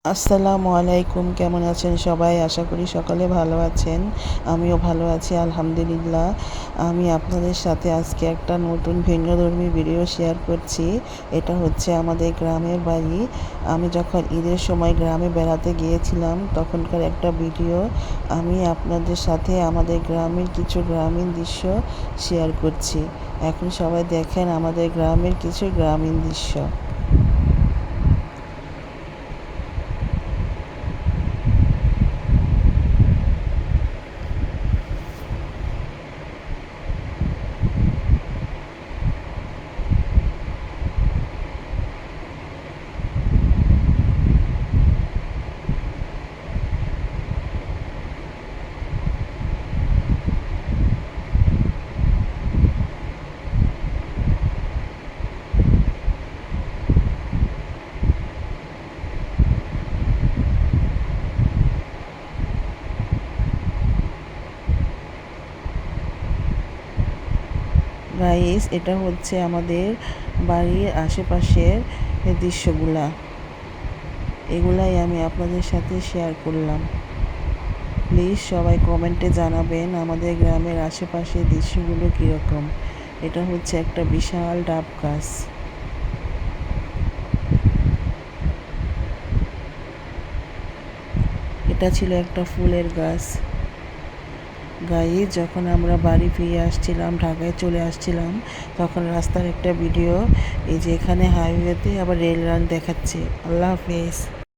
আসসালামু আলাইকুম, কেমন আছেন সবাই? আশা করি সকলে ভালো আছেন। আমিও ভালো আছি আলহামদুলিল্লাহ। আমি আপনাদের সাথে আজকে একটা নতুন ভিন্নধর্মী ভিডিও শেয়ার করছি। এটা হচ্ছে আমাদের গ্রামের বাড়ি। আমি যখন ঈদের সময় গ্রামে বেড়াতে গিয়েছিলাম তখনকার একটা ভিডিও। আমি আপনাদের সাথে আমাদের গ্রামের কিছু গ্রামীণ দৃশ্য শেয়ার করছি। এখন সবাই দেখেন আমাদের গ্রামের কিছু গ্রামীণ দৃশ্য। গাইস, এটা হচ্ছে আমাদের বাড়ির আশেপাশের দৃশ্যগুলা। এগুলাই আমি আপনাদের সাথে শেয়ার করলাম। প্লিজ সবাই কমেন্টে জানাবেন আমাদের গ্রামের আশেপাশের দৃশ্যগুলো কীরকম। এটা হচ্ছে একটা বিশাল ডাব গাছ। এটা ছিল একটা ফুলের গাছ। গাইস, যখন আমরা বাড়ি ফিরে আসছিলাম, ঢাকায় চলে আসছিলাম, তখন রাস্তার একটা ভিডিও। এই যে এখানে হাইওয়েতে আবার রেল লাইন দেখাচ্ছে। আল্লাহ হাফেজ।